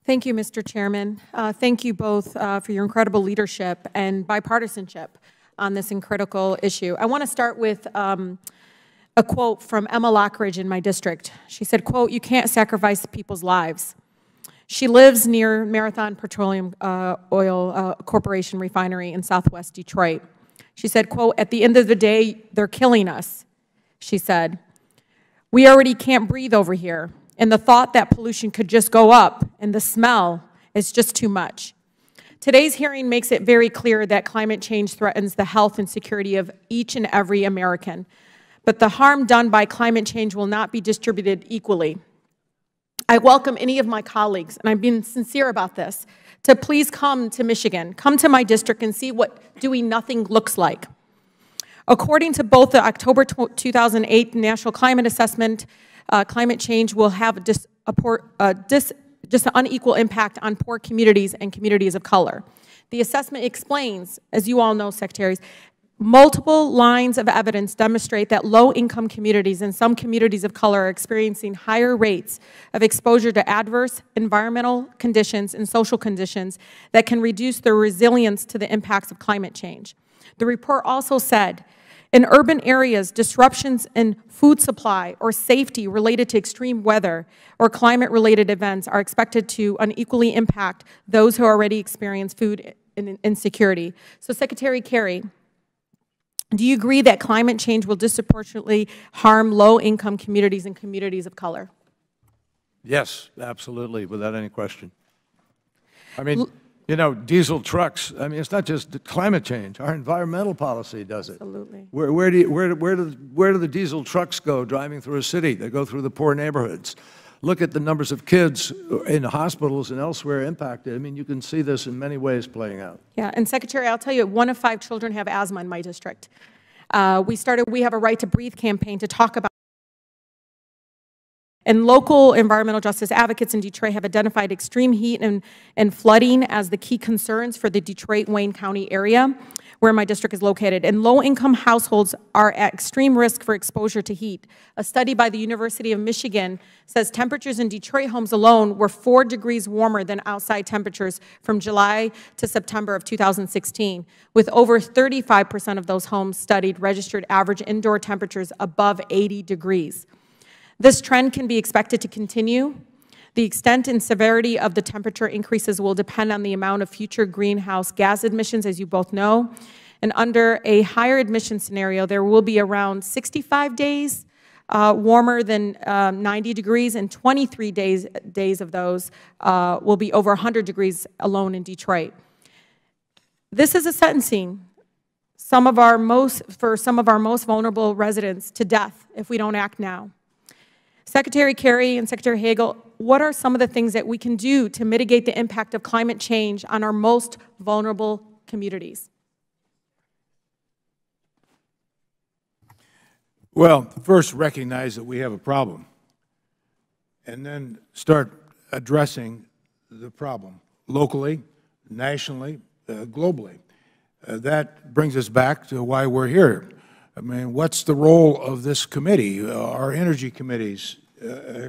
Thank you, Mr. Chairman. Thank you both for your incredible leadership and bipartisanship on this critical issue. I want to start with a quote from Emma Lockridge in my district. She said, quote, "You can't sacrifice people's lives." She lives near Marathon Petroleum Oil Corporation refinery in southwest Detroit. She said, quote, "At the end of the day, they're killing us," she said. "We already can't breathe over here, and the thought that pollution could just go up and the smell is just too much." Today's hearing makes it very clear that climate change threatens the health and security of each and every American. But the harm done by climate change will not be distributed equally. I welcome any of my colleagues, and I'm being sincere about this, to please come to Michigan, come to my district and see what doing nothing looks like. According to both the October 2008 National Climate Assessment, climate change will have just an unequal impact on poor communities and communities of color. The assessment explains, as you all know, secretaries, multiple lines of evidence demonstrate that low-income communities and some communities of color are experiencing higher rates of exposure to adverse environmental conditions and social conditions that can reduce their resilience to the impacts of climate change. The report also said, in urban areas, disruptions in food supply or safety related to extreme weather or climate-related events are expected to unequally impact those who already experience food insecurity. So, Secretary Kerry, do you agree that climate change will disproportionately harm low-income communities and communities of color? Yes, absolutely, without any question. I mean, you know, diesel trucks, I mean, it's not just climate change. Our environmental policy does it. Absolutely. Where do the diesel trucks go driving through a city? They go through the poor neighborhoods. Look at the numbers of kids in hospitals and elsewhere impacted. I mean, you can see this in many ways playing out. Yeah, and Secretary, I'll tell you, 1 of 5 children have asthma in my district. We have a Right to Breathe campaign to talk about. And local environmental justice advocates in Detroit have identified extreme heat and flooding as the key concerns for the Detroit-Wayne County area, where my district is located. And low-income households are at extreme risk for exposure to heat. A study by the University of Michigan says temperatures in Detroit homes alone were 4 degrees warmer than outside temperatures from July to September of 2016, with over 35% of those homes studied registered average indoor temperatures above 80 degrees. This trend can be expected to continue. The extent and severity of the temperature increases will depend on the amount of future greenhouse gas emissions, as you both know. And under a higher emission scenario, there will be around 65 days warmer than 90 degrees, and 23 days of those will be over 100 degrees alone in Detroit. This is a sentencing for some of our most vulnerable residents to death if we don't act now. Secretary Kerry and Secretary Hagel, what are some of the things that we can do to mitigate the impact of climate change on our most vulnerable communities? Well, first recognize that we have a problem, and then start addressing the problem locally, nationally, globally. That brings us back to why we're here. I mean, what's the role of this committee, our energy committees,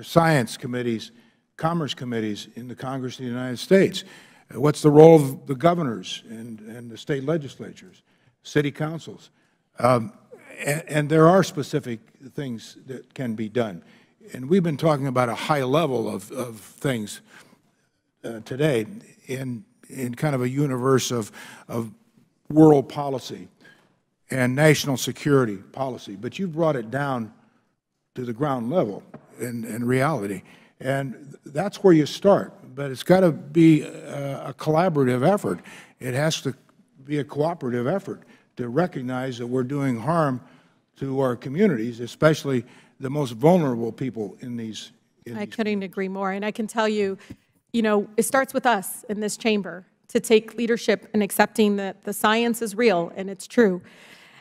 science committees, commerce committees in the Congress of the United States? What's the role of the governors and the state legislatures, city councils? And there are specific things that can be done. And we've been talking about a high level of things today in kind of a universe of world policy and national security policy, but you brought it down to the ground level in reality. And that's where you start, but it's got to be a collaborative effort. It has to be a cooperative effort to recognize that we're doing harm to our communities, especially the most vulnerable people in these I couldn't agree more, and I can tell you, it starts with us in this chamber to take leadership in accepting that the science is real and it's true.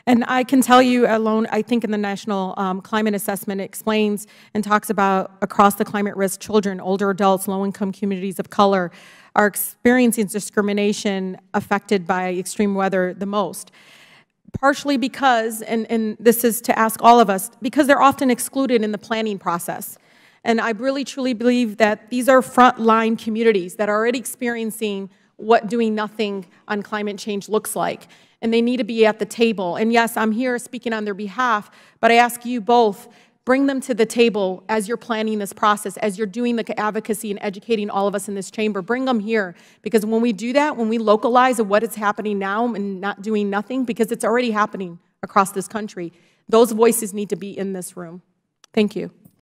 And I can tell you alone, I think in the National Climate Assessment, it explains and talks about across the climate risk, children, older adults, low-income communities of color are experiencing discrimination affected by extreme weather the most. Partially because, and this is to ask all of us, because they're often excluded in the planning process. And I really, truly believe that these are frontline communities that are already experiencing what doing nothing on climate change looks like. And they need to be at the table. And yes, I'm here speaking on their behalf, but I ask you both, bring them to the table as you're planning this process, as you're doing the advocacy and educating all of us in this chamber. Bring them here, because when we do that, when we localize what is happening now and not doing nothing, because it's already happening across this country, those voices need to be in this room. Thank you.